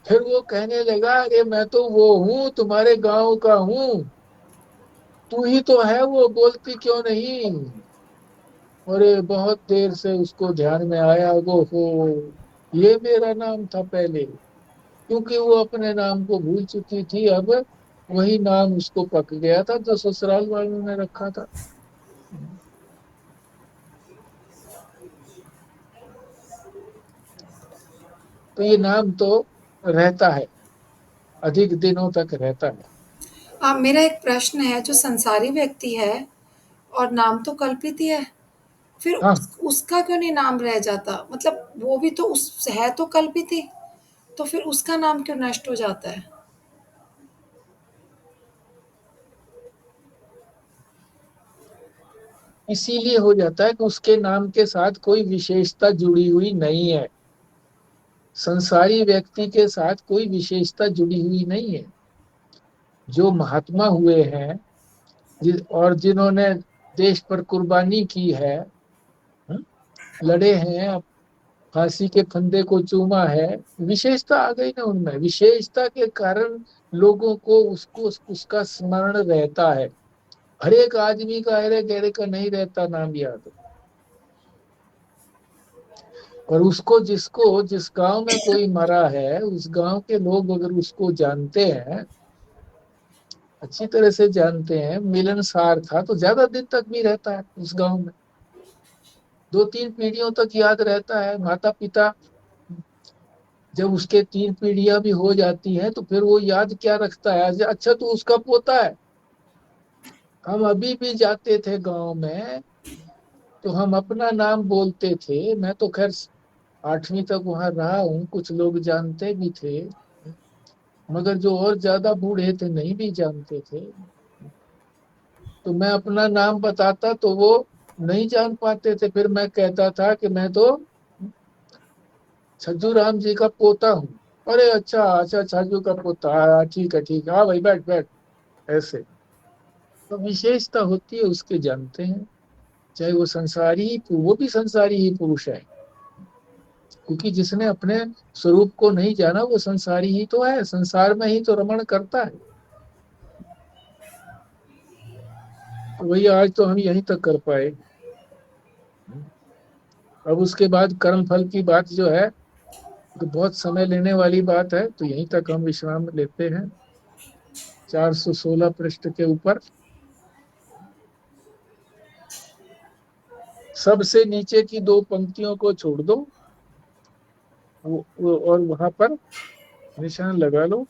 फिर वो कहने लगा, अरे मैं तो वो हूँ, तुम्हारे गांव का हूँ, तू ही तो है, वो बोलती क्यों नहीं? अरे बहुत देर से उसको ध्यान में आया, वो हो, ये मेरा नाम था पहले। क्योंकि वो अपने नाम को भूल चुकी थी, अब वही नाम उसको पक गया था जो ससुराल वालों ने रखा था। तो ये नाम तो रहता है, अधिक दिनों तक रहता है। मेरा एक प्रश्न है, जो संसारी व्यक्ति है और नाम तो कल्पित ही है, फिर हाँ, उसका क्यों नहीं नाम रह जाता? मतलब वो भी तो उस है तो कल्पित ही, तो फिर उसका नाम क्यों नष्ट हो जाता है? इसीलिए हो जाता है कि उसके नाम के साथ कोई विशेषता जुड़ी हुई नहीं है। संसारी व्यक्ति के साथ कोई विशेषता जुड़ी हुई नहीं है। जो महात्मा हुए हैं और जिन्होंने देश पर कुर्बानी की है, हम्म, लड़े हैं, फांसी के फंदे को चूमा है, विशेषता आ गई ना उनमें। विशेषता के कारण लोगों को उसको उसका स्मरण रहता है। हर एक आदमी का, हर एक गहरे का नहीं रहता नाम याद। और उसको, जिसको, जिस गांव में कोई मरा है, उस गांव के लोग अगर उसको जानते हैं, अच्छी तरह से जानते हैं, मिलनसार था, तो ज्यादा दिन तक भी रहता है उस गांव में, दो तीन पीढ़ियों तक याद रहता है। माता पिता जब उसके तीन पीढ़ियां भी हो जाती हैं तो फिर वो याद क्या रखता है? अच्छा तो उसका पोता है। हम अभी भी जाते थे गांव में तो हम अपना नाम बोलते थे। मैं तो खैर 8वीं तक वहां रहा हूँ, कुछ लोग जानते भी थे, मगर जो और ज्यादा बूढ़े थे नहीं भी जानते थे। तो मैं अपना नाम बताता तो वो नहीं जान पाते थे। फिर मैं कहता था कि मैं तो छज्जू राम जी का पोता हूँ। अरे अच्छा अच्छा, छज्जू का पोता, हाँ ठीक है ठीक है, हाँ भाई बैठ बैठ, ऐसे। तो विशेषता होती है, उसके जानते हैं। चाहे वो संसारी ही, वो भी संसारी ही पुरुष है, क्योंकि जिसने अपने स्वरूप को नहीं जाना वो संसारी ही तो है, संसार में ही तो रमण करता है। तो वही आज तो हम यहीं तक कर पाए। अब उसके बाद कर्म फल की बात जो है तो बहुत समय लेने वाली बात है, तो यहीं तक हम विश्राम लेते हैं। 416 पृष्ठ के ऊपर सबसे नीचे की दो पंक्तियों को छोड़ दो, और वहां पर निशान लगा लो।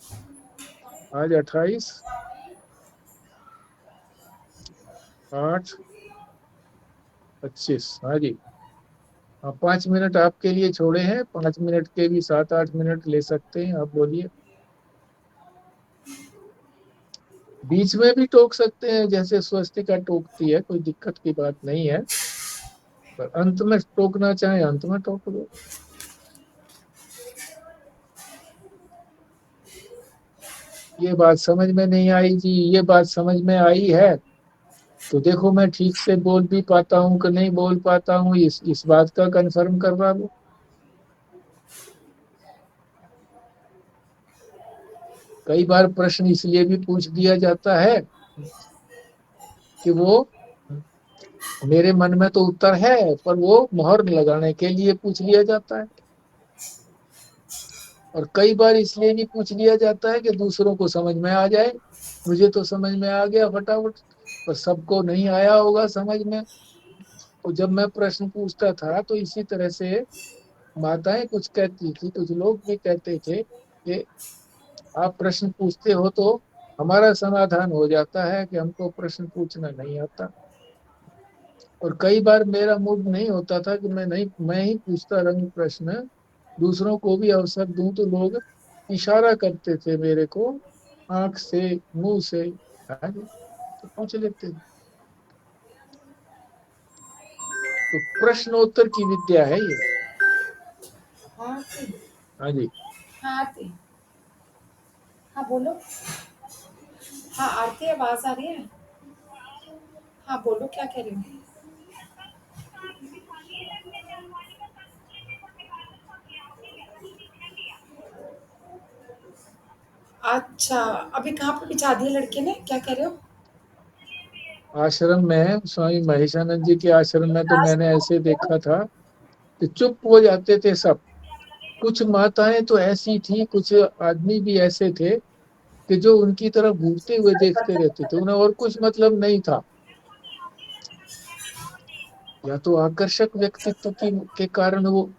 आज 28/8/25। हाँ जी। हाँ, 5 मिनट आपके लिए छोड़े हैं, 5 मिनट के भी 7-8 मिनट ले सकते हैं, आप बोलिए। बीच में भी टोक सकते हैं, जैसे स्वस्तिका टोकती है, कोई दिक्कत की बात नहीं है। पर अंत में टोकना चाहे अंत में टोक दो। ये बात समझ में नहीं आई जी, ये बात समझ में आई है तो देखो मैं ठीक से बोल भी पाता हूँ कि नहीं बोल पाता हूँ, इस बात का कंफर्म करवा दो। कई बार प्रश्न इसलिए भी पूछ दिया जाता है कि वो मेरे मन में तो उत्तर है, पर वो मोहर लगाने के लिए पूछ लिया जाता है। और कई बार इसलिए भी पूछ लिया जाता है कि दूसरों को समझ में आ जाए। मुझे तो समझ में आ गया फटाफट, पर सबको नहीं आया होगा समझ में। तो जब मैं प्रश्न पूछता था तो इसी तरह से माताएं कुछ कहती थी, कुछ लोग भी कहते थे कि आप प्रश्न पूछते हो तो हमारा समाधान हो जाता है कि हमको प्रश्न पूछना नहीं आता। और कई बार मेरा मूड नहीं होता था कि मैं ही पूछता रहूं प्रश्न, दूसरों को भी अवसर दूं, तो लोग इशारा करते थे मेरे को आंख से, मुंह से। हाँ जी, तो पूछ लेते थे। तो प्रश्नोत्तर की विद्या है ये। हाँ आरती। हाँ जी। हाँ आरती। हाँ बोलो। हाँ आरती, आवाज आ रही है। हाँ बोलो, क्या कह रही हो? अच्छा, अभी कहाँ पे बिछा दिए लड़के ने, क्या कह रहे हो? आश्रम में, स्वामी महेशानंद जी के आश्रम में तो क्लास मैंने में ऐसे हो? देखा था कि चुप हो जाते थे सब। कुछ माताएं तो ऐसी थी, कुछ आदमी भी ऐसे थे कि जो उनकी तरफ घूरते हुए देखते बर्तन रहते थे, उन्हें और कुछ मतलब नहीं था। या तो आकर्षक व्यक्तित्व के कारण वो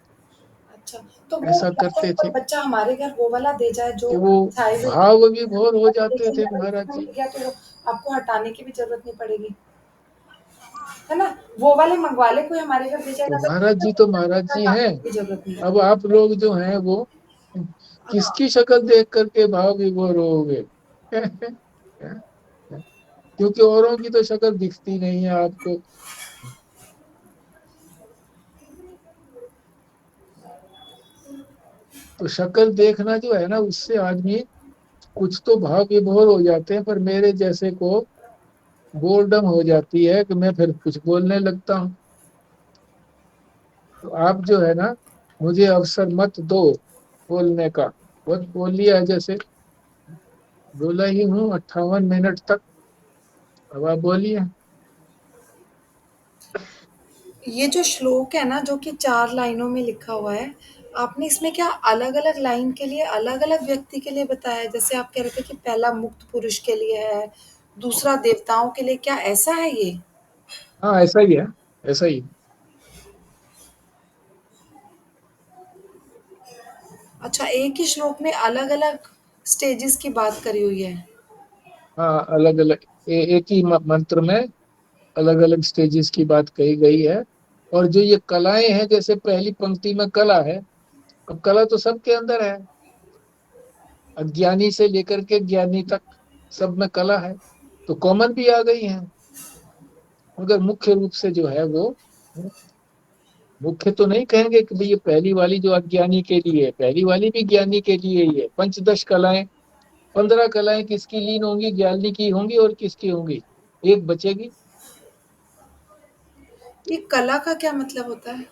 अच्छा, तो वो ऐसा मतलब करते कोई थे बच्चा हमारे घर वो वाला दे जाए जो कि वो बिछाए हुए, भाव विभोर हो जाते लेकिन थे अगर महाराज टूट जी। गया तो आपको हटाने की भी जरूरत नहीं पड़ेगी, है ना? वो वाले मंगवा ले, कोई हमारे घर दे तो जाएगा महाराज जी तो महाराज जी हैं। हटाने की जरूरत नहीं है। अब आप लोग जो हैं वो हाँ, किसकी शक्ल देख करके भाव विभोर होगे? क्योंकि औरों की तो शक्ल दिखती नहीं है आपको। तो शक्ल देखना जो है ना, उससे आदमी कुछ तो भाव विभोर हो जाते हैं, पर मेरे जैसे को बोर्डम हो जाती है कि मैं फिर कुछ बोलने लगता हूँ। तो आप जो है ना, मुझे अवसर मत दो बोलने का। बहुत बोल लिया है, जैसे बोला ही हूँ 58 मिनट तक। अब आप बोलिए। ये जो श्लोक है ना, जो कि 4 लाइनों में लिखा हुआ है, आपने इसमें क्या अलग-अलग लाइन के लिए अलग-अलग व्यक्ति के लिए बताया है? जैसे आप कह रहे थे कि पहला मुक्त पुरुष के लिए है, दूसरा देवताओं के लिए, क्या ऐसा है ये? हाँ ऐसा ही है, ऐसा ही। अच्छा, एक ही श्लोक में अलग-अलग स्टेजेस की बात करी हुई है। हाँ अलग अलग, एक ही मंत्र में अलग अलग स्टेजेस की बात कही गई है। और जो ये कलाएं हैं, जैसे पहली पंक्ति में कला है। अब कला तो सबके अंदर है, अज्ञानी से लेकर के ज्ञानी तक सब में कला है, तो कॉमन भी आ गई है। मगर मुख्य रूप से जो है वो, मुख्य तो नहीं कहेंगे कि भाई ये पहली वाली जो अज्ञानी के लिए है, पहली वाली भी ज्ञानी के लिए ही है। 15 कलाएं, 15 कलाएं किसकी लीन होंगी? ज्ञानी की होंगी, और किसकी होंगी? एक बचेगी। ये कला का क्या मतलब होता है?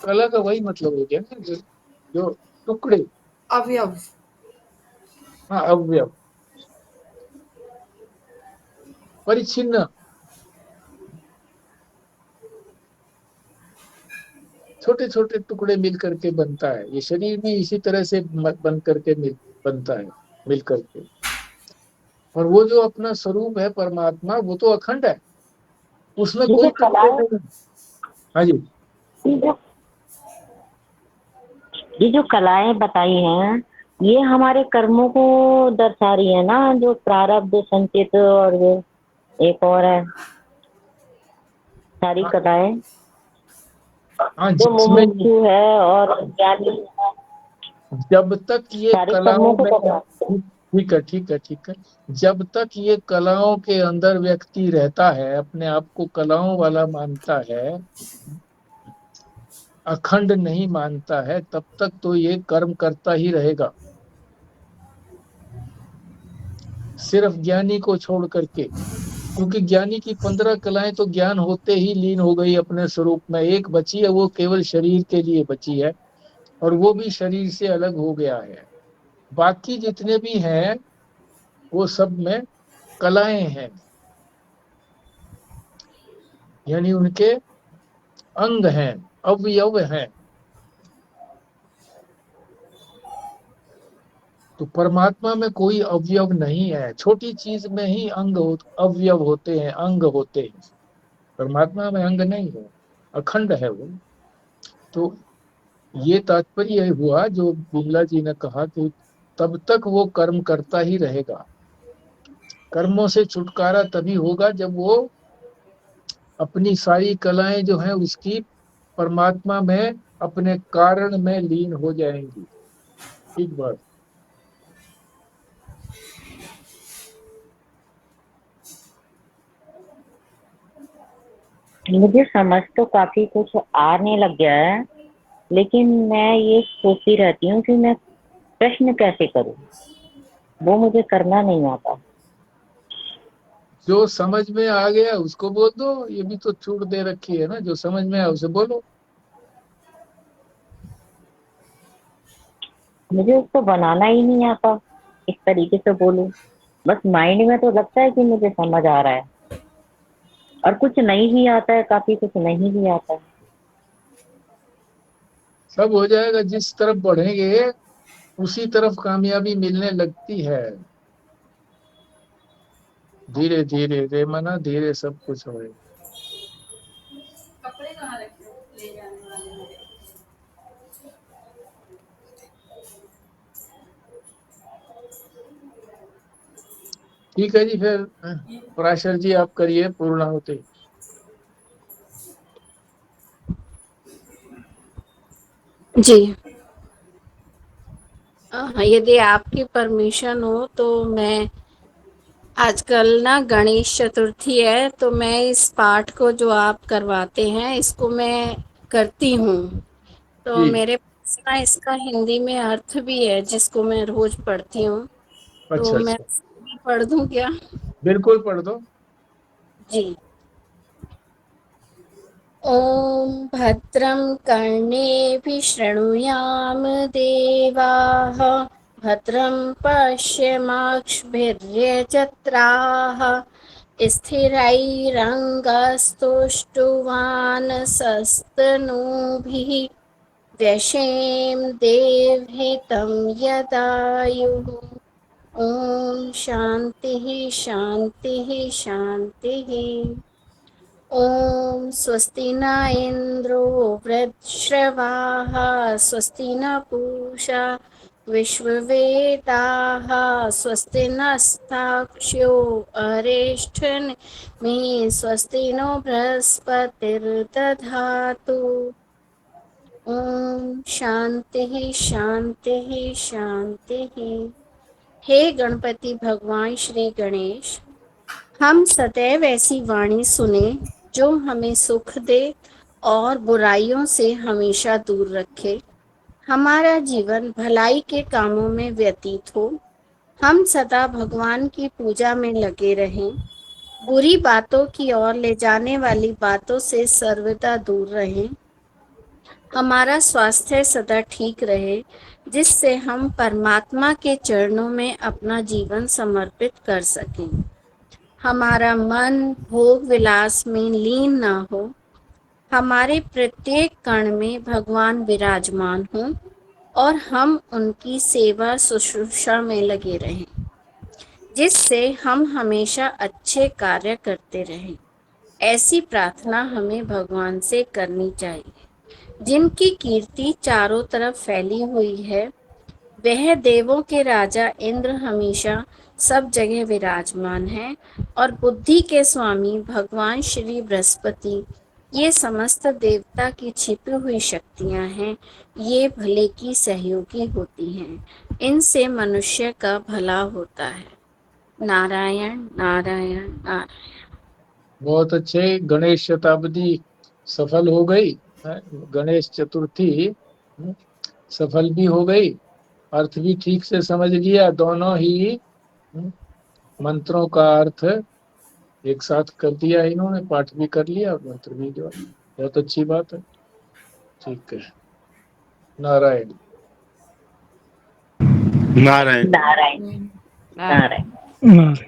कला का वही मतलब हो गया ना, जो टुकड़े। अवयव। हाँ अवयव, परिच्छिन्न। छोटे छोटे टुकड़े मिल करके बनता है। ये शरीर भी इसी तरह से बन करके बनता है, मिल करके। और वो जो अपना स्वरूप है परमात्मा, वो तो अखंड है, उसमें ये कोई जो टुकड़े कलाएं, नहीं है। हाँ जी। ये जो ये जो कलाएं बताई हैं, ये हमारे कर्मों को दर्शा रही है ना, जो प्रारब्ध संचित और जो एक और है, सारी हाँ कलाएं, हाँ, जो जिसमें मुमुक्षु है और ज्ञानी है, जब तक ये सारे कर्मों कलाओं को में, दर्शाते हैं। ठीक है ठीक है ठीक है, जब तक ये कलाओं के अंदर व्यक्ति रहता है, अपने आप को कलाओं वाला मानता है, अखंड नहीं मानता है, तब तक तो ये कर्म करता ही रहेगा, सिर्फ ज्ञानी को छोड़ करके। क्योंकि ज्ञानी की 15 कलाएं तो ज्ञान होते ही लीन हो गई अपने स्वरूप में, एक बची है, वो केवल शरीर के लिए बची है, और वो भी शरीर से अलग हो गया है। बाकी जितने भी हैं वो सब में कलाएं हैं, यानी उनके अंग हैं, अवयव हैं। तो परमात्मा में कोई अवयव नहीं है, छोटी चीज में ही अवयव होते हैं, अंग होते हैं। परमात्मा में अंग नहीं है, अखंड है वो। तो ये तात्पर्य हुआ जो बिमला जी ने कहा कि तब तक वो कर्म करता ही रहेगा। कर्मों से छुटकारा तभी होगा जब वो अपनी सारी कलाएं जो हैं उसकी परमात्मा में, अपने कारण में लीन हो जाएंगी। ठीक बात। मुझे समझ तो काफी कुछ आने लग गया है, लेकिन मैं ये सोचती रहती हूँ कि मैं प्रश्न कैसे करूँ, वो मुझे करना नहीं आता। जो समझ में आ गया उसको बोल दो, ये भी तो छूट दे रखी है ना, जो समझ में आया उसे बोलो। मुझे उसको बनाना ही नहीं आता, इस तरीके से बोलूं। बस माइंड में तो लगता है कि मुझे समझ आ रहा है, और कुछ नहीं भी आता है, काफी कुछ नहीं भी आता है। सब हो जाएगा, जिस तरफ बढ़ेंगे उसी तरफ कामयाबी मिलने लगती है। धीरे धीरे रे मना, धीरे सब कुछ होएगा। कपड़े कहाँ रखे हो ले जाने वाले मेरे? ठीक है जी, फिर पराशर जी आप करिए पूर्ण होते। जी। यदि आपकी परमिशन हो तो मैं आजकल ना गणेश चतुर्थी है, तो मैं इस पाठ को जो आप करवाते हैं इसको मैं करती हूँ। तो जी। मेरे पास ना इसका हिंदी में अर्थ भी है जिसको मैं रोज पढ़ती हूँ। तो अच्छा मैं अच्छा, पढ़ दूँ क्या? बिल्कुल पढ़ दो। जी। ॐ भद्रं कर्णेभिः शृणुयाम देवाः, भद्रं पश्येमाक्षभिर्यजत्राः, स्थिरैरङ्गस्तुष्टुवानसस्तनूभिः व्यशेम देवहितं यदायुः। ॐ शान्तिः शान्तिः शान्तिः। ॐ स्वस्ति न इन्द्रो वृत्रश्रवाः, स्वस्ति न पूषा विश्ववेदाः, स्वस्ति नस्ताक्ष्यो अरिष्ठनेमिः, स्वस्ति नो बृहस्पतिर्दधातु। ॐ शान्तिः शान्तिः शान्तिः। हे गणपति भगवान श्री गणेश, हम सदैव ऐसी वाणी सुने जो हमें सुख दे और बुराइयों से हमेशा दूर रखे। हमारा जीवन भलाई के कामों में व्यतीत हो। हम सदा भगवान की पूजा में लगे रहें। बुरी बातों की ओर ले जाने वाली बातों से सर्वदा दूर रहें। हमारा स्वास्थ्य सदा ठीक रहे, जिससे हम परमात्मा के चरणों में अपना जीवन समर्पित कर सकें। हमारा मन भोग विलास में लीन ना हो। हमारे प्रत्येक कण में भगवान विराजमान हों और हम उनकी सेवा शुश्रूषा में लगे रहें, जिससे हम हमेशा अच्छे कार्य करते रहें। ऐसी प्रार्थना हमें भगवान से करनी चाहिए। जिनकी कीर्ति चारों तरफ फैली हुई है, वह देवों के राजा इंद्र हमेशा सब जगह विराजमान है और बुद्धि के स्वामी भगवान श्री बृहस्पति, ये समस्त देवता की छिपी हुई शक्तियां हैं। ये भले की सहयोगी होती हैं। इनसे मनुष्य का भला होता है। नारायण नारायण नारायण। बहुत अच्छे। गणेश शताब्दी सफल हो गई, गणेश चतुर्थी सफल भी हो गई, अर्थ भी ठीक से समझ लिया। दोनों ही मंत्रों का अर्थ एक साथ कर दिया इन्होंने, पाठ भी कर लिया और मंत्र भी जो, बहुत अच्छी बात है। ठीक है, नारायण नारायण नारायण नारायण। नारायण। नारायण।